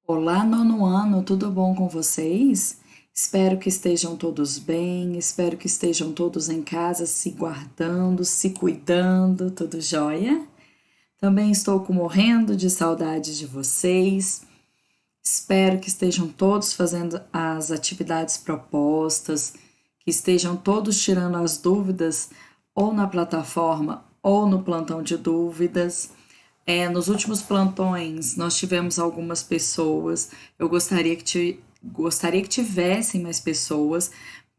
Olá, nono ano, tudo bom com vocês? Espero que estejam todos bem, espero que estejam todos em casa se guardando, se cuidando, tudo jóia? Também estou morrendo de saudade de vocês. Espero que estejam todos fazendo as atividades propostas, que estejam todos tirando as dúvidas ou na plataforma ou no plantão de dúvidas. Nos últimos plantões, nós tivemos algumas pessoas. Eu gostaria que tivessem mais pessoas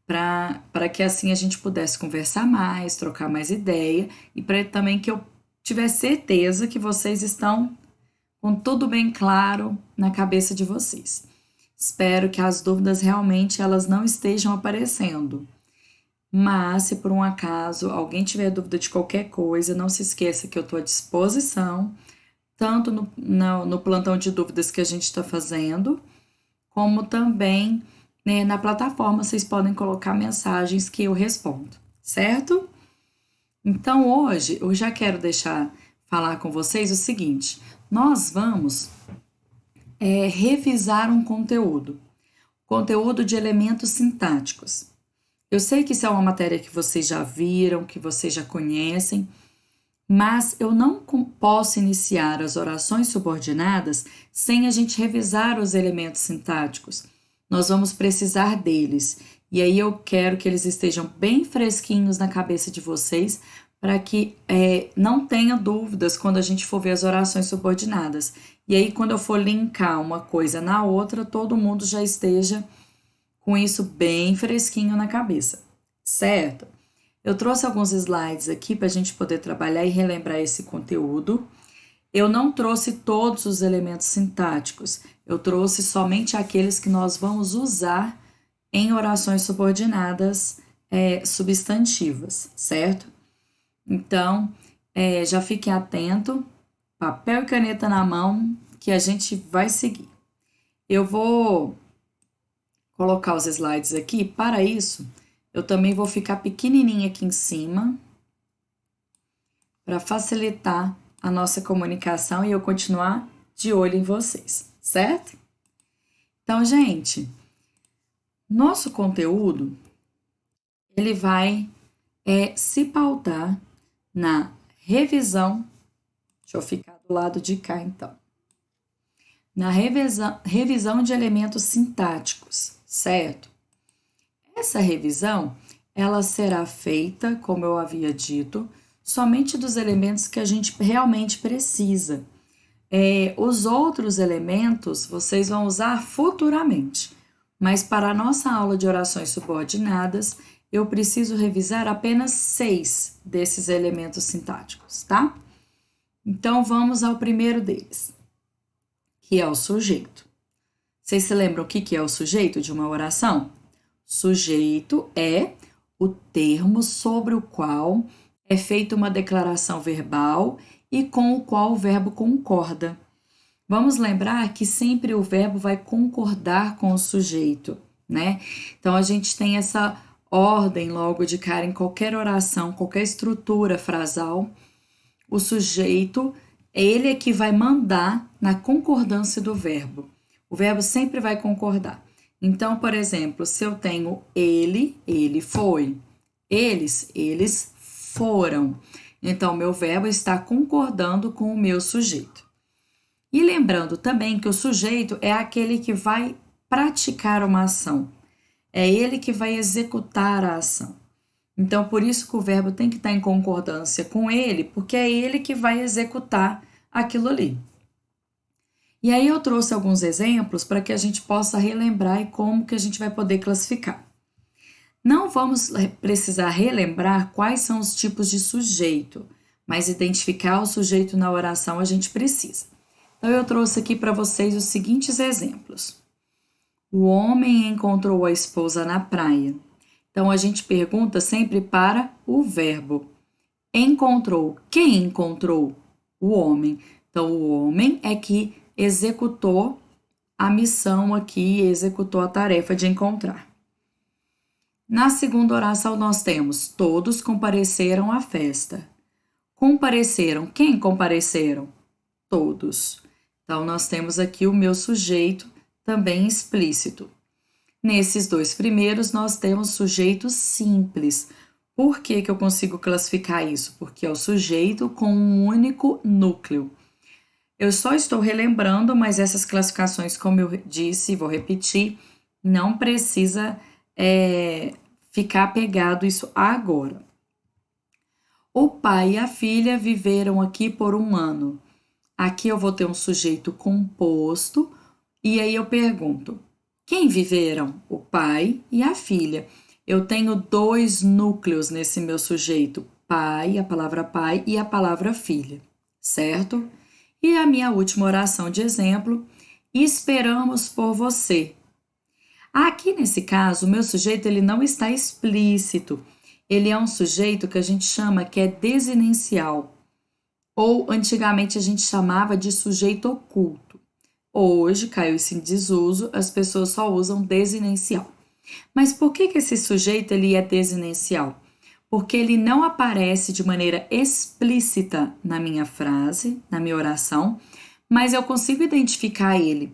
para que assim a gente pudesse conversar mais, trocar mais ideia e para também que eu tivesse certeza que vocês estão com tudo bem claro na cabeça de vocês. Espero que as dúvidas realmente elas não estejam aparecendo. Mas, se por um acaso alguém tiver dúvida de qualquer coisa, não se esqueça que eu estou à disposição tanto no plantão de dúvidas que a gente está fazendo, como também, né, na plataforma vocês podem colocar mensagens que eu respondo, certo? Então hoje eu já quero deixar falar com vocês o seguinte: nós vamos revisar um conteúdo de elementos sintáticos. Eu sei que isso é uma matéria que vocês já viram, que vocês já conhecem, mas eu não posso iniciar as orações subordinadas sem a gente revisar os elementos sintáticos. Nós vamos precisar deles. E aí eu quero que eles estejam bem fresquinhos na cabeça de vocês para que não tenha dúvidas quando a gente for ver as orações subordinadas. E aí, quando eu for linkar uma coisa na outra, todo mundo já esteja com isso bem fresquinho na cabeça, certo? Eu trouxe alguns slides aqui para a gente poder trabalhar e relembrar esse conteúdo. Eu não trouxe todos os elementos sintáticos, eu trouxe somente aqueles que nós vamos usar em orações subordinadas substantivas, certo? Então, já fique atento, papel e caneta na mão, que a gente vai seguir. Eu vou colocar os slides aqui, para isso, eu também vou ficar pequenininha aqui em cima para facilitar a nossa comunicação e eu continuar de olho em vocês, certo? Então, gente, nosso conteúdo ele vai se pautar na revisão. Deixa eu ficar do lado de cá, então. Na revisão de elementos sintáticos, certo? Essa revisão, ela será feita, como eu havia dito, somente dos elementos que a gente realmente precisa. Os outros elementos vocês vão usar futuramente, mas para a nossa aula de orações subordinadas, eu preciso revisar apenas 6 desses elementos sintáticos, tá? Então vamos ao primeiro deles, que é o sujeito. Vocês se lembram o que é o sujeito de uma oração? Sujeito é o termo sobre o qual é feita uma declaração verbal e com o qual o verbo concorda. Vamos lembrar que sempre o verbo vai concordar com o sujeito, né? Então a gente tem essa ordem logo de cara em qualquer oração, qualquer estrutura frasal. O sujeito, ele é que vai mandar na concordância do verbo. O verbo sempre vai concordar. Então, por exemplo, se eu tenho ele foi. Eles foram. Então, meu verbo está concordando com o meu sujeito. E lembrando também que o sujeito é aquele que vai praticar uma ação. É ele que vai executar a ação. Então, por isso que o verbo tem que estar em concordância com ele, porque é ele que vai executar aquilo ali. E aí eu trouxe alguns exemplos para que a gente possa relembrar e como que a gente vai poder classificar. Não vamos precisar relembrar quais são os tipos de sujeito, mas identificar o sujeito na oração a gente precisa. Então eu trouxe aqui para vocês os seguintes exemplos. O homem encontrou a esposa na praia. Então a gente pergunta sempre para o verbo. Encontrou. Quem encontrou? O homem. Então o homem é que executou a missão aqui, executou a tarefa de encontrar. Na segunda oração, nós temos: todos compareceram à festa. Compareceram. Quem compareceram? Todos. Então, nós temos aqui o meu sujeito também explícito. Nesses dois primeiros, nós temos sujeito simples. Por que que eu consigo classificar isso? Porque é o sujeito com um único núcleo. Eu só estou relembrando, mas essas classificações, como eu disse, vou repetir, não precisa ficar pegado isso agora. O pai e a filha viveram aqui por 1 ano. Aqui eu vou ter um sujeito composto, e aí eu pergunto: quem viveram? O pai e a filha. Eu tenho 2 núcleos nesse meu sujeito: pai, a palavra pai, e a palavra filha, certo? E a minha última oração de exemplo: esperamos por você. Aqui nesse caso, o meu sujeito ele não está explícito. Ele é um sujeito que a gente chama que é desinencial, ou antigamente a gente chamava de sujeito oculto. Hoje caiu isso em desuso, as pessoas só usam desinencial. Mas por que que esse sujeito ele é desinencial? Porque ele não aparece de maneira explícita na minha frase, na minha oração, mas eu consigo identificar ele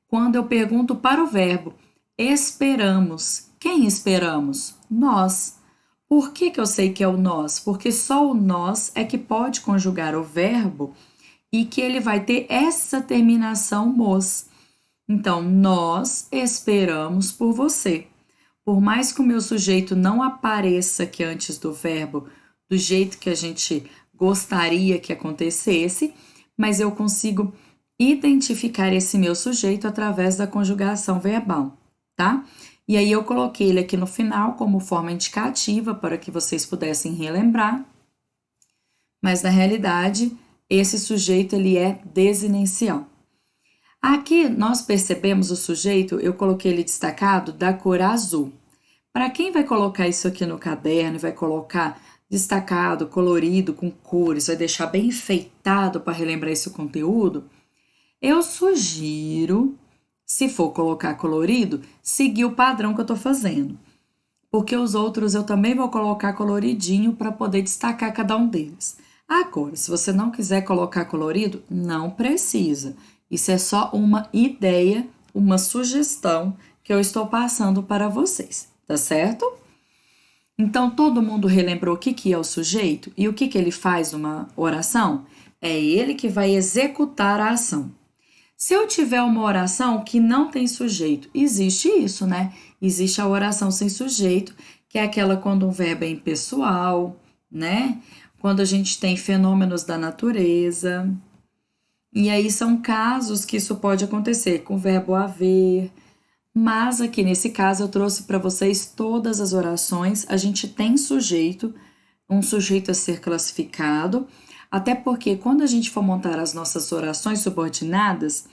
quando eu pergunto para o verbo esperamos. Quem esperamos? Nós. Por que que eu sei que é o nós? Porque só o nós é que pode conjugar o verbo e que ele vai ter essa terminação mos. Então, nós esperamos por você. Por mais que o meu sujeito não apareça aqui antes do verbo do jeito que a gente gostaria que acontecesse, mas eu consigo identificar esse meu sujeito através da conjugação verbal, tá? E aí eu coloquei ele aqui no final como forma indicativa para que vocês pudessem relembrar, mas na realidade esse sujeito ele é desinencial. Aqui nós percebemos o sujeito, eu coloquei ele destacado da cor azul. Para quem vai colocar isso aqui no caderno e vai colocar destacado, colorido, com cores, vai deixar bem enfeitado para relembrar esse conteúdo, eu sugiro, se for colocar colorido, seguir o padrão que eu estou fazendo. Porque os outros eu também vou colocar coloridinho para poder destacar cada um deles. Agora, se você não quiser colocar colorido, não precisa. Isso é só uma ideia, uma sugestão que eu estou passando para vocês, tá certo? Então, todo mundo relembrou o que que é o sujeito e o que que ele faz numa oração? É ele que vai executar a ação. Se eu tiver uma oração que não tem sujeito, existe isso, né? Existe a oração sem sujeito, que é aquela quando um verbo é impessoal, né? Quando a gente tem fenômenos da natureza. E aí são casos que isso pode acontecer com o verbo haver. Mas aqui nesse caso eu trouxe para vocês todas as orações. A gente tem sujeito, um sujeito a ser classificado, até porque quando a gente for montar as nossas orações subordinadas,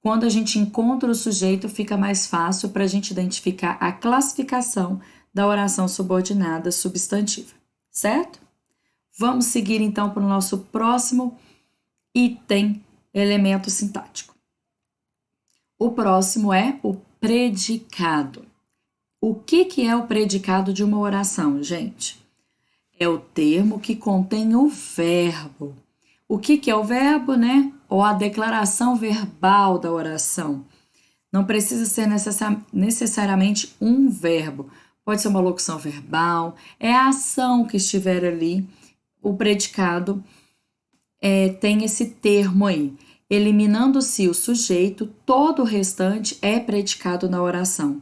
quando a gente encontra o sujeito, fica mais fácil para a gente identificar a classificação da oração subordinada substantiva, certo? Vamos seguir então para o nosso próximo item, elemento sintático. O próximo é o predicado. O que que é o predicado de uma oração, gente? É o termo que contém o verbo. O que que é o verbo, né? Ou a declaração verbal da oração. Não precisa ser necessariamente um verbo. Pode ser uma locução verbal, é a ação que estiver ali. O predicado tem esse termo aí. Eliminando-se o sujeito, todo o restante é predicado na oração.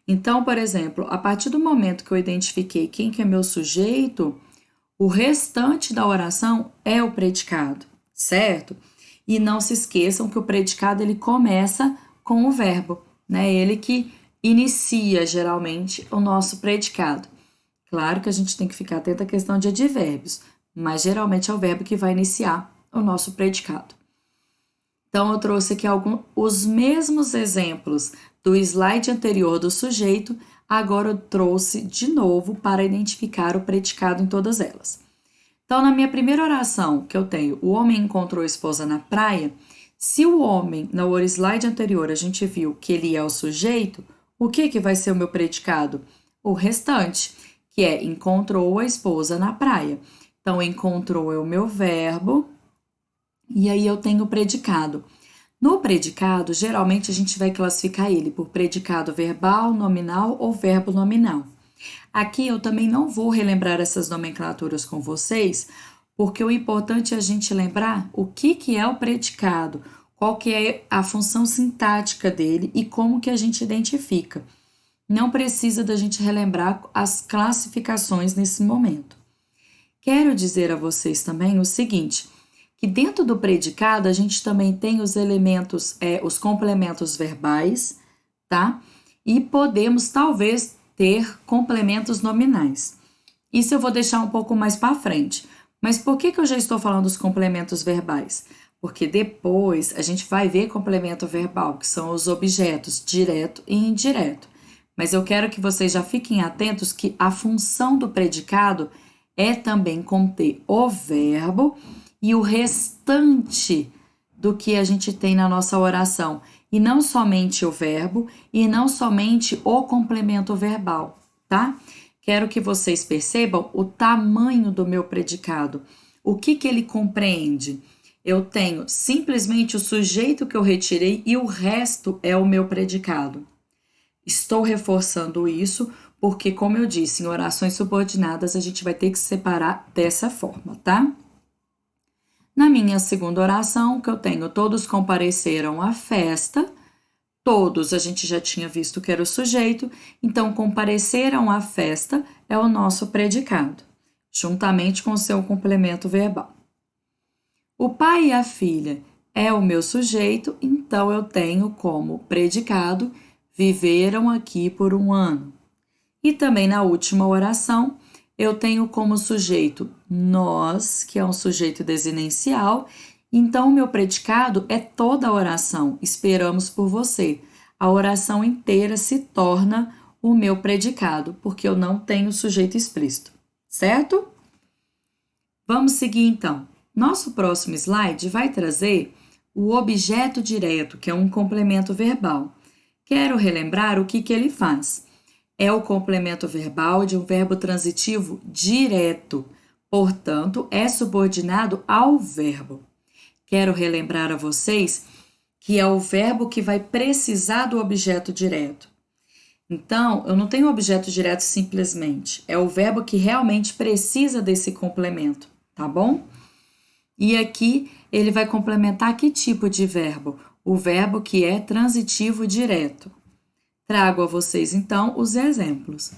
Então, por exemplo, a partir do momento que eu identifiquei quem que é meu sujeito, o restante da oração é o predicado, certo? E não se esqueçam que o predicado ele começa com o verbo, né? Ele que inicia geralmente o nosso predicado. Claro que a gente tem que ficar atento à questão de advérbios, mas geralmente é o verbo que vai iniciar o nosso predicado. Então, eu trouxe aqui os mesmos exemplos do slide anterior do sujeito, agora eu trouxe de novo para identificar o predicado em todas elas. Então, na minha primeira oração que eu tenho, o homem encontrou a esposa na praia, se o homem, no slide anterior, a gente viu que ele é o sujeito, o que que vai ser o meu predicado? O restante, que é encontrou a esposa na praia. Então, encontrou é o meu verbo, e aí eu tenho o predicado. No predicado, geralmente a gente vai classificar ele por predicado verbal, nominal ou verbo nominal. Aqui eu também não vou relembrar essas nomenclaturas com vocês, porque o importante é a gente lembrar o que é o predicado, qual que é a função sintática dele e como que a gente identifica. Não precisa da gente relembrar as classificações nesse momento. Quero dizer a vocês também o seguinte, que dentro do predicado a gente também tem os elementos, os complementos verbais, tá? E podemos talvez ter complementos nominais. Isso eu vou deixar um pouco mais para frente. Mas por que eu já estou falando dos complementos verbais? Porque depois a gente vai ver complemento verbal, que são os objetos direto e indireto. Mas eu quero que vocês já fiquem atentos que a função do predicado é também conter o verbo e o restante do que a gente tem na nossa oração. E não somente o verbo e não somente o complemento verbal, tá? Quero que vocês percebam o tamanho do meu predicado. O que ele compreende? Eu tenho simplesmente o sujeito que eu retirei e o resto é o meu predicado. Estou reforçando isso porque, como eu disse, em orações subordinadas a gente vai ter que separar dessa forma, tá? Na minha segunda oração, que eu tenho todos compareceram à festa, todos a gente já tinha visto que era o sujeito, então compareceram à festa é o nosso predicado, juntamente com o seu complemento verbal. O pai e a filha é o meu sujeito, então eu tenho como predicado viveram aqui por um ano. E também na última oração, eu tenho como sujeito nós, que é um sujeito desinencial, então o meu predicado é toda a oração, esperamos por você. A oração inteira se torna o meu predicado, porque eu não tenho sujeito explícito, certo? Vamos seguir então. Nosso próximo slide vai trazer o objeto direto, que é um complemento verbal. Quero relembrar o que ele faz. É o complemento verbal de um verbo transitivo direto, portanto, é subordinado ao verbo. Quero relembrar a vocês que é o verbo que vai precisar do objeto direto. Então, eu não tenho objeto direto simplesmente, é o verbo que realmente precisa desse complemento, tá bom? E aqui ele vai complementar que tipo de verbo? O verbo que é transitivo direto. Trago a vocês então os exemplos.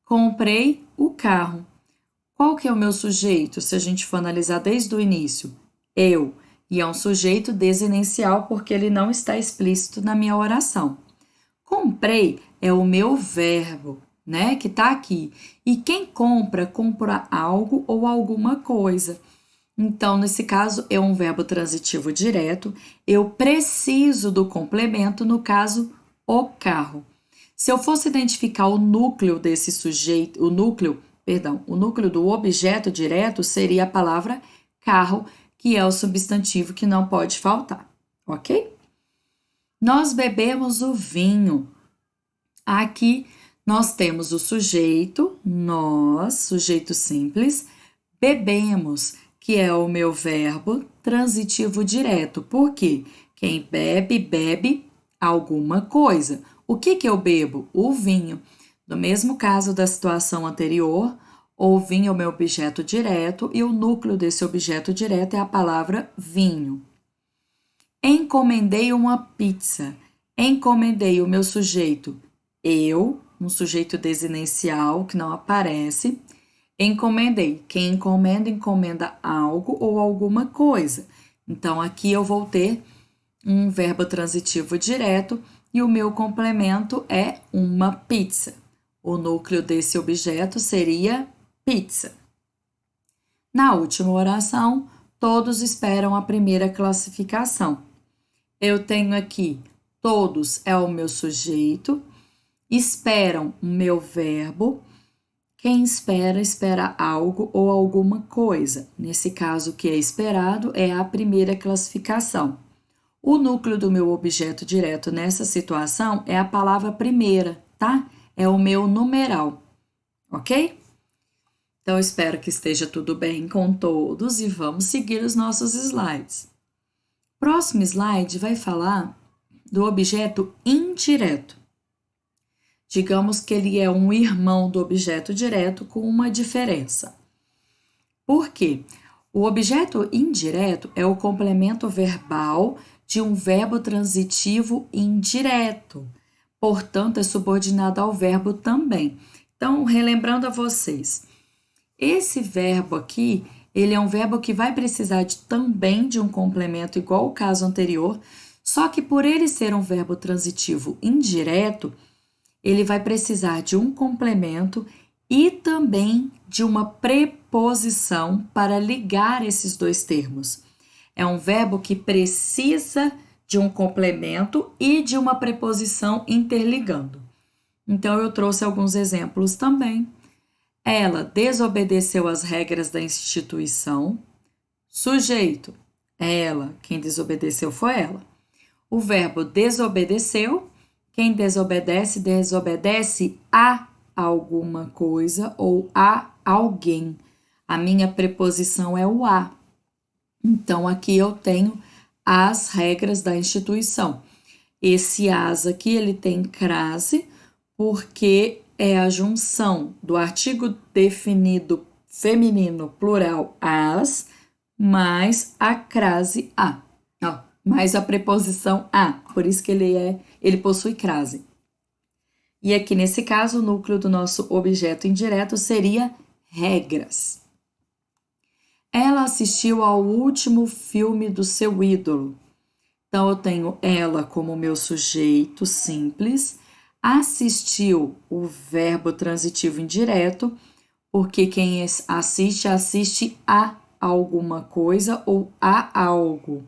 Comprei o carro. Qual que é o meu sujeito, se a gente for analisar desde o início? Eu. E é um sujeito desinencial porque ele não está explícito na minha oração. Comprei é o meu verbo, né, que está aqui. E quem compra, compra algo ou alguma coisa. Então, nesse caso, é um verbo transitivo direto. Eu preciso do complemento, no caso, o carro. Se eu fosse identificar o núcleo desse sujeito, o núcleo do objeto direto seria a palavra carro, que é o substantivo que não pode faltar, ok? Nós bebemos o vinho. Aqui nós temos o sujeito, nós, sujeito simples, bebemos, que é o meu verbo transitivo direto. Por quê? Quem bebe, bebe alguma coisa. O que eu bebo? O vinho. No mesmo caso da situação anterior, o vinho é o meu objeto direto e o núcleo desse objeto direto é a palavra vinho. Encomendei uma pizza. Encomendei o meu sujeito eu, um sujeito desinencial que não aparece. Encomendei. Quem encomenda, encomenda algo ou alguma coisa. Então, aqui eu vou ter um verbo transitivo direto e o meu complemento é uma pizza. O núcleo desse objeto seria pizza. Na última oração, todos esperam a primeira classificação. Eu tenho aqui todos é o meu sujeito, esperam o meu verbo. Quem espera, espera algo ou alguma coisa. Nesse caso, o que é esperado é a primeira classificação. O núcleo do meu objeto direto nessa situação é a palavra primeira, tá? É o meu numeral, ok? Então, espero que esteja tudo bem com todos e vamos seguir os nossos slides. Próximo slide vai falar do objeto indireto. Digamos que ele é um irmão do objeto direto com uma diferença. Por quê? O objeto indireto é o complemento verbal de um verbo transitivo indireto. Portanto, é subordinado ao verbo também. Então, relembrando a vocês, esse verbo aqui, ele é um verbo que vai precisar também de um complemento igual ao caso anterior, só que por ele ser um verbo transitivo indireto, ele vai precisar de um complemento e também de uma preposição para ligar esses dois termos. É um verbo que precisa de um complemento e de uma preposição interligando. Então, eu trouxe alguns exemplos também. Ela desobedeceu às regras da instituição. Sujeito, ela. Quem desobedeceu foi ela. O verbo desobedeceu. Quem desobedece, desobedece a alguma coisa ou a alguém. A minha preposição é o a. Então, aqui eu tenho as regras da instituição. Esse as aqui, ele tem crase, porque é a junção do artigo definido feminino plural as, mais a crase a. Ó, mais a preposição a. Por isso que ele possui crase. E aqui, nesse caso, o núcleo do nosso objeto indireto seria regras. Ela assistiu ao último filme do seu ídolo. Então, eu tenho ela como meu sujeito simples. Assistiu, o verbo transitivo indireto, porque quem assiste, assiste a alguma coisa ou a algo.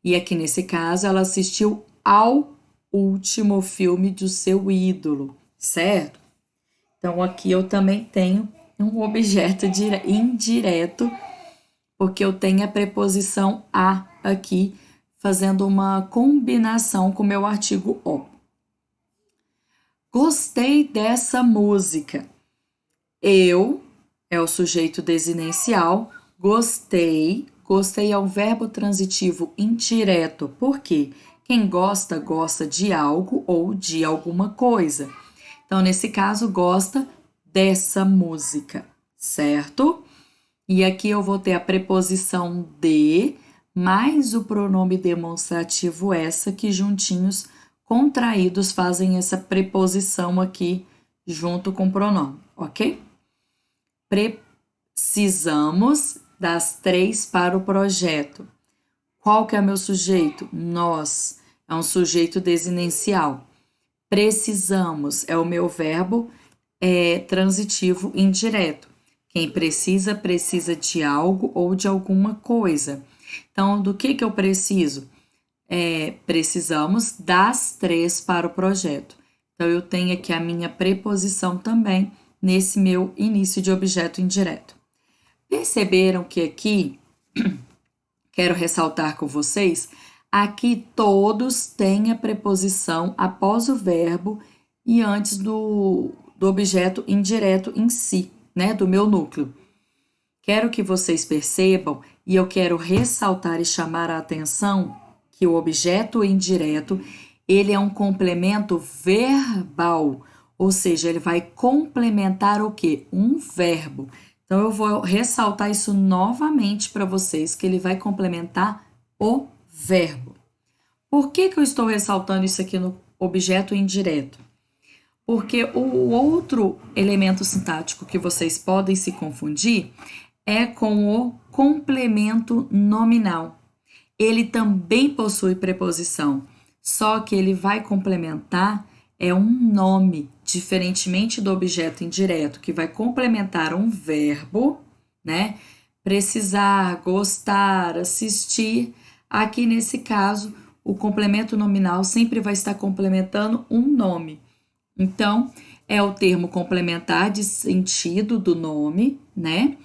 E aqui, nesse caso, ela assistiu ao último filme do seu ídolo, certo? Então, aqui eu também tenho um objeto indireto, porque eu tenho a preposição a aqui, fazendo uma combinação com o meu artigo o. Gostei dessa música. Eu é o sujeito desinencial. Gostei. Gostei é um verbo transitivo indireto. Por quê? Quem gosta, gosta de algo ou de alguma coisa. Então, nesse caso, gosta dessa música, certo? E aqui eu vou ter a preposição de mais o pronome demonstrativo essa, que juntinhos, contraídos, fazem essa preposição aqui junto com o pronome, ok? Precisamos das 3 para o projeto. Qual que é meu sujeito? Nós. É um sujeito desinencial. Precisamos é o meu verbo transitivo indireto. Quem precisa, precisa de algo ou de alguma coisa. Então, do que eu preciso? Precisamos das 3 para o projeto. Então, eu tenho aqui a minha preposição também nesse meu início de objeto indireto. Perceberam que aqui, quero ressaltar com vocês, aqui todos têm a preposição após o verbo e antes do objeto indireto em si, né, do meu núcleo. Quero que vocês percebam e eu quero ressaltar e chamar a atenção que o objeto indireto, ele é um complemento verbal, ou seja, ele vai complementar o quê? Um verbo. Então, eu vou ressaltar isso novamente para vocês, que ele vai complementar o verbo. Por que eu estou ressaltando isso aqui no objeto indireto? Porque o outro elemento sintático que vocês podem se confundir é com o complemento nominal. Ele também possui preposição, só que ele vai complementar um nome, diferentemente do objeto indireto, que vai complementar um verbo, né? Precisar, gostar, assistir. Aqui, nesse caso, o complemento nominal sempre vai estar complementando um nome. Então, é o termo complementar de sentido do nome, né?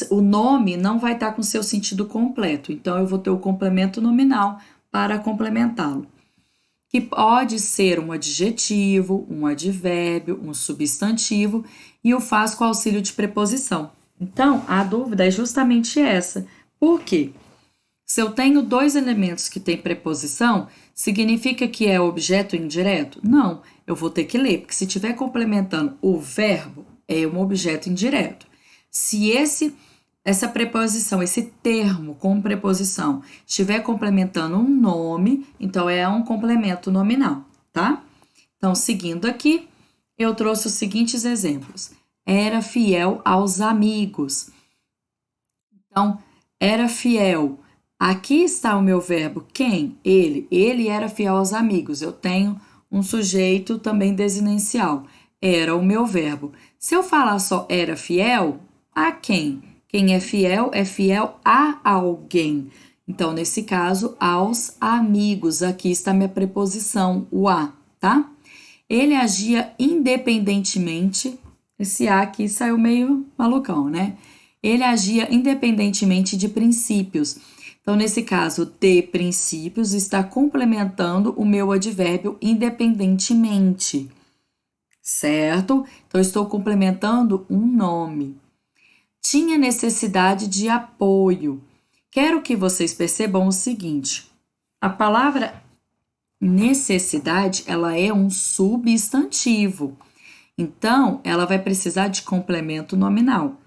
O nome não vai estar com seu sentido completo, então eu vou ter o complemento nominal para complementá-lo, que pode ser um adjetivo, um advérbio, um substantivo e o faz com auxílio de preposição. Então, a dúvida é justamente essa. Por quê? Se eu tenho dois elementos que têm preposição, significa que é objeto indireto? Não, eu vou ter que ler, porque se estiver complementando o verbo, é um objeto indireto. Se essa preposição, esse termo com preposição, estiver complementando um nome, então é um complemento nominal, tá? Então, seguindo aqui, eu trouxe os seguintes exemplos. Era fiel aos amigos. Então, era fiel. Aqui está o meu verbo quem? Ele. Ele era fiel aos amigos. Eu tenho um sujeito também desinencial. Era o meu verbo. Se eu falar só era fiel, a quem? Quem é fiel a alguém. Então, nesse caso, aos amigos. Aqui está minha preposição, o a, tá? Ele agia independentemente. Esse a aqui saiu meio malucão, né? Ele agia independentemente de princípios. Então, nesse caso, de princípios está complementando o meu advérbio independentemente, certo? Então, estou complementando um nome. Tinha necessidade de apoio. Quero que vocês percebam o seguinte: a palavra necessidade, ela é um substantivo. Então, ela vai precisar de complemento nominal.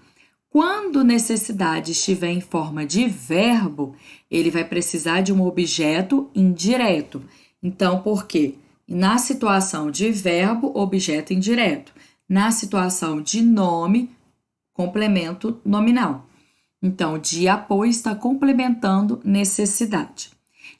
Quando necessidade estiver em forma de verbo, ele vai precisar de um objeto indireto. Então, por quê? Na situação de verbo, objeto indireto. Na situação de nome, complemento nominal. Então, de apoio está complementando necessidade.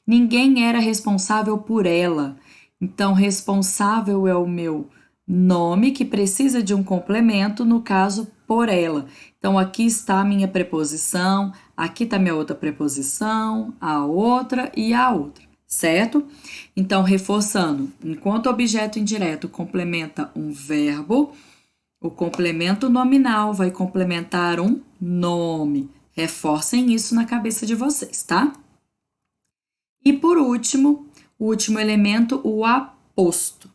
Ninguém era responsável por ela. Então, responsável é o meu nome que precisa de um complemento, no caso, por ela. Então, aqui está a minha preposição, aqui está a minha outra preposição, a outra e a outra, certo? Então, reforçando, enquanto objeto indireto complementa um verbo, o complemento nominal vai complementar um nome. Reforcem isso na cabeça de vocês, tá? E por último, o último elemento, o aposto.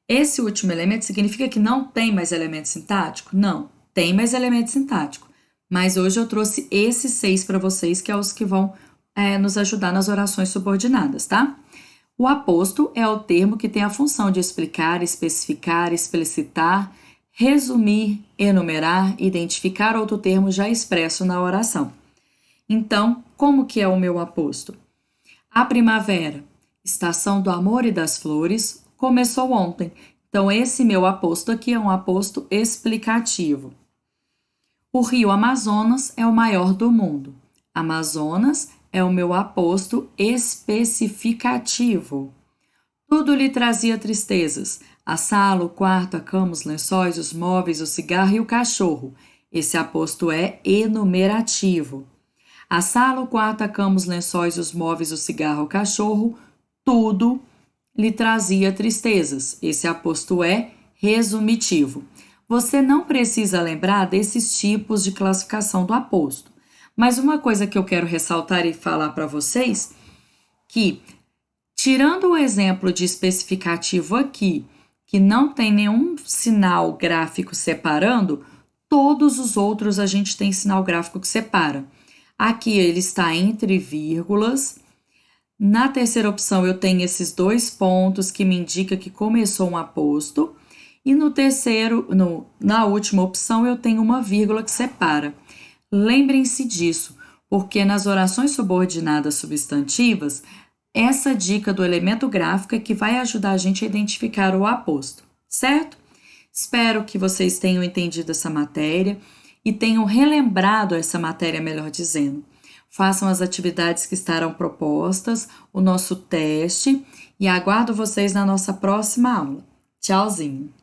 Esse último elemento significa que não tem mais elemento sintático? Não, tem mais elemento sintático. Mas hoje eu trouxe esses 6 para vocês, que é os que vão nos ajudar nas orações subordinadas, tá? O aposto é o termo que tem a função de explicar, especificar, explicitar, resumir, enumerar, identificar outro termo já expresso na oração. Então, como que é o meu aposto? A primavera, estação do amor e das flores, começou ontem. Então, esse meu aposto aqui é um aposto explicativo. O rio Amazonas é o maior do mundo. Amazonas é o meu aposto especificativo. Tudo lhe trazia tristezas. A sala, o quarto, a cama, os lençóis, os móveis, o cigarro e o cachorro. Esse aposto é enumerativo. A sala, o quarto, a cama, os lençóis, os móveis, o cigarro, o cachorro, tudo lhe trazia tristezas. Esse aposto é resumitivo. Você não precisa lembrar desses tipos de classificação do aposto. Mas uma coisa que eu quero ressaltar e falar para vocês, que tirando o exemplo de especificativo aqui, que não tem nenhum sinal gráfico separando, todos os outros a gente tem sinal gráfico que separa. Aqui ele está entre vírgulas. Na terceira opção eu tenho esses 2 pontos que me indica que começou um aposto. E no terceiro, na última opção eu tenho uma vírgula que separa. Lembrem-se disso, porque nas orações subordinadas substantivas, essa dica do elemento gráfico é que vai ajudar a gente a identificar o aposto, certo? Espero que vocês tenham entendido essa matéria e tenham relembrado essa matéria, melhor dizendo. Façam as atividades que estarão propostas, o nosso teste, e aguardo vocês na nossa próxima aula. Tchauzinho!